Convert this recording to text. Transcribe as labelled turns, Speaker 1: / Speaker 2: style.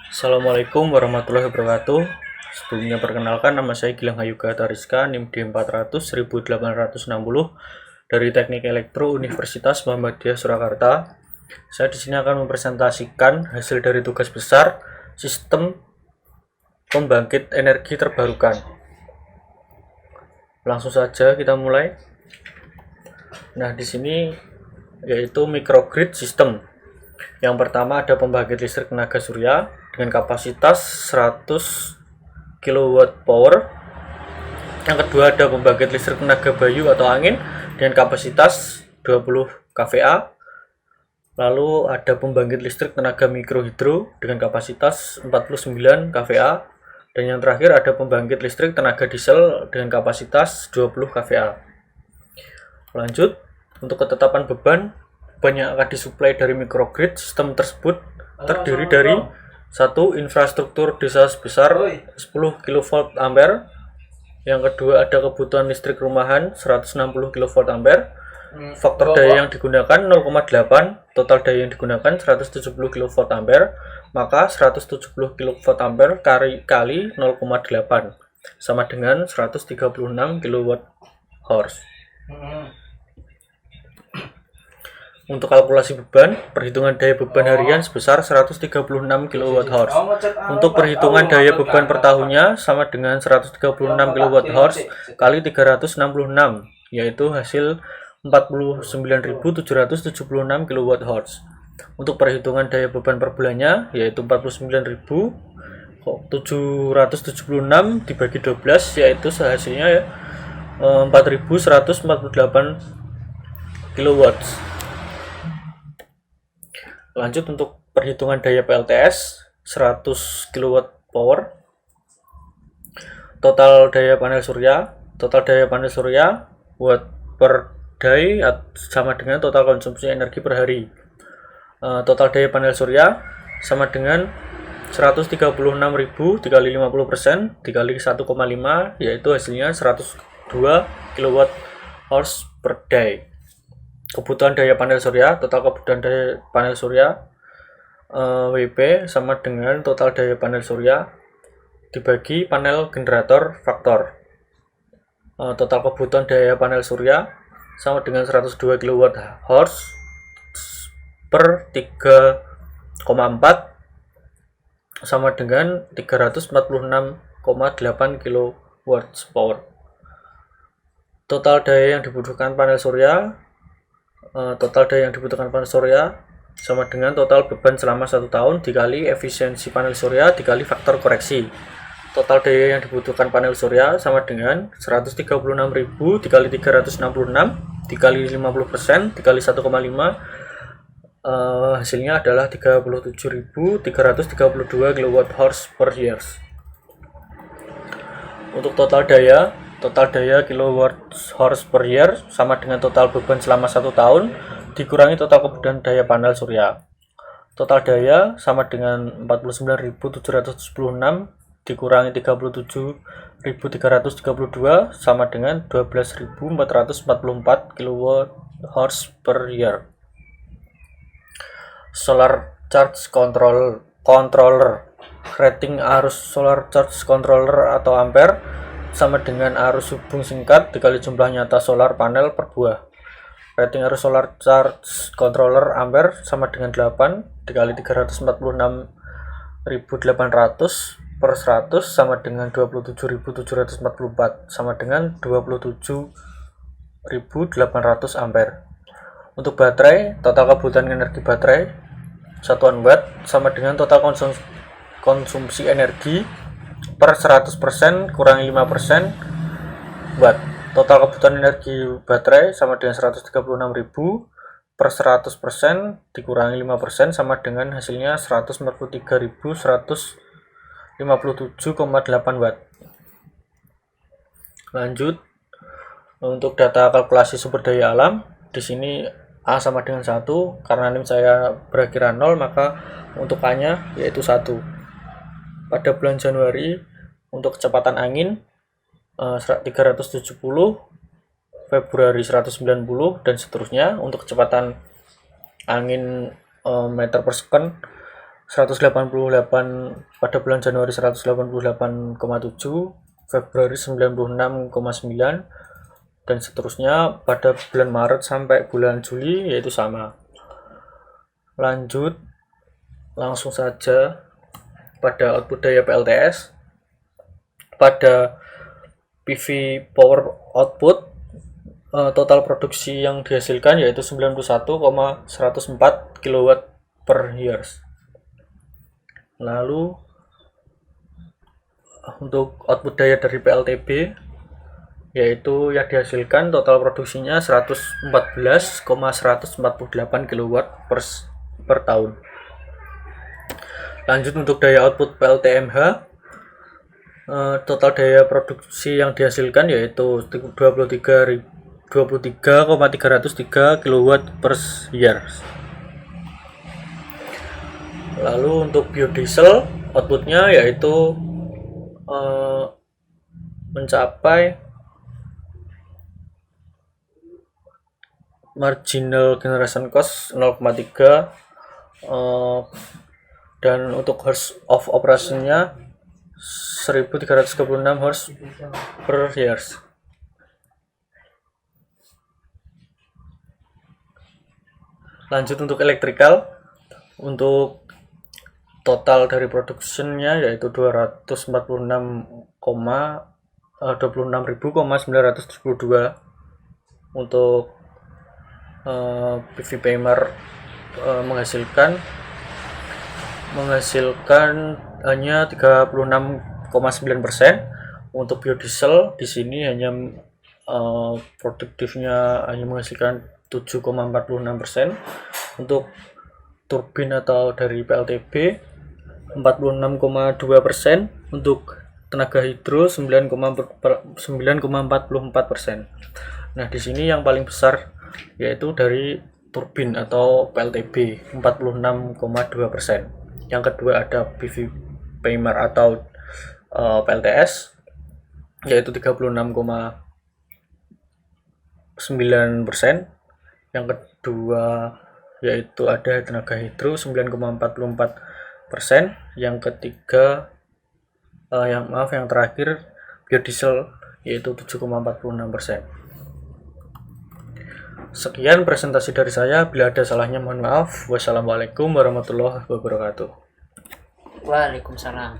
Speaker 1: Assalamualaikum warahmatullahi wabarakatuh. Sebelumnya perkenalkan, nama saya Gilang Hayuga Tariska, NIM D400 1860 dari Teknik Elektro Universitas Muhammadiyah Surakarta. Saya di sini akan mempresentasikan hasil dari tugas besar Sistem Pembangkit Energi Terbarukan. Langsung saja kita mulai. Nah, di sini yaitu microgrid system. Yang pertama ada pembangkit listrik tenaga surya dengan kapasitas 100 kW power. Yang kedua ada pembangkit listrik tenaga bayu atau angin dengan kapasitas 20 kVA. Lalu ada pembangkit listrik tenaga mikrohidro dengan kapasitas 49 kVA. Dan yang terakhir ada pembangkit listrik tenaga diesel dengan kapasitas 20 kVA. Lanjut, untuk ketetapan beban yang akan disuplai dari microgrid sistem tersebut terdiri dari satu infrastruktur desa sebesar 10 kV ampere. Yang kedua ada kebutuhan listrik rumahan 160 kV ampere. Faktor daya yang digunakan 0,8, total daya yang digunakan 170 kV ampere. Maka 170 kV ampere kali 0,8 sama dengan 136 kWh. Untuk kalkulasi beban, perhitungan daya beban harian sebesar 136 kWh. Untuk perhitungan daya beban per tahunnya sama dengan 136 kWh kali 366, yaitu hasil 49.776 kWh. Untuk perhitungan daya beban per bulannya yaitu 49.776 dibagi 12, yaitu hasilnya 4.148 kW. Lanjut, untuk perhitungan daya PLTS 100 kW power. Total daya panel surya watt per day sama dengan total konsumsi energi per hari. Total daya panel surya sama dengan 136.000 dikali 50% dikali 1,5, yaitu hasilnya 102 kWh per day. Kebutuhan daya panel surya, total kebutuhan daya panel surya WP sama dengan total daya panel surya dibagi panel generator faktor. Total kebutuhan daya panel surya sama dengan 102 kWh per 3,4 sama dengan 346,8 kW power. Total daya yang dibutuhkan panel surya sama dengan total beban selama 1 tahun dikali efisiensi panel surya dikali faktor koreksi. Total daya yang dibutuhkan panel surya sama dengan 136.000 dikali 366 dikali 50% dikali 1,5, hasilnya adalah 37.332 kWh per year. Untuk total daya kWh per year sama dengan total beban selama 1 tahun dikurangi total kebutuhan daya panel surya. Total daya sama dengan 49.776 dikurangi 37.332 sama dengan 12.444 kWh per year. Solar charge controller rating arus solar charge controller atau ampere sama dengan arus hubung singkat dikali jumlah nyata solar panel per buah. Rating arus solar charge controller ampere sama dengan 8 dikali 346.800 per 100 sama dengan 27.744 sama dengan 27.800 ampere. Untuk baterai, total kebutuhan energi baterai satuan watt sama dengan total konsumsi energi per 100% kurangi 5% watt. Total kebutuhan energi baterai sama dengan 136.000 per 100% dikurangi 5% sama dengan hasilnya 143.157,8 watt. Lanjut, untuk data kalkulasi sumber daya alam, di sini A sama dengan 1, karena NIM saya berakhiran 0, maka untuk A-nya yaitu 1. Pada bulan Januari untuk kecepatan angin 370, Februari 190 dan seterusnya. Untuk kecepatan angin meter per second 188 pada bulan Januari 188,7, Februari 96,9, dan seterusnya pada bulan Maret sampai bulan Juli yaitu sama. Lanjut langsung saja pada output daya PLTS. Pada PV power output total produksi yang dihasilkan yaitu 91,104 kW per years. Lalu untuk output daya dari PLTB yaitu yang dihasilkan total produksinya 114,148 kW per tahun. Lanjut untuk daya output PLTMH, total daya produksi yang dihasilkan yaitu 23,303 kW per year. Lalu untuk biodiesel outputnya yaitu mencapai marginal generation cost 0,3, dan untuk hours of operasinya 1336 hours per years. Lanjut untuk electrical, untuk total dari productionnya yaitu 26.972 untuk PV Primer menghasilkan hanya 36,9%. Untuk biodiesel di sini hanya produktifnya hanya menghasilkan 7,46%. Untuk turbin atau dari PLTB 46,2%. Untuk tenaga hidro 9,44%. Nah, di sini yang paling besar yaitu dari turbin atau PLTB 46,2%. Yang kedua ada PV Primer atau PLTS yaitu 36,9%. Yang kedua yaitu ada tenaga hidro 9,44%. Yang ketiga yang terakhir biodiesel yaitu 7,46%. Sekian presentasi dari saya, bila ada salahnya mohon maaf. Wassalamualaikum warahmatullahi wabarakatuh.
Speaker 2: Waalaikumsalam.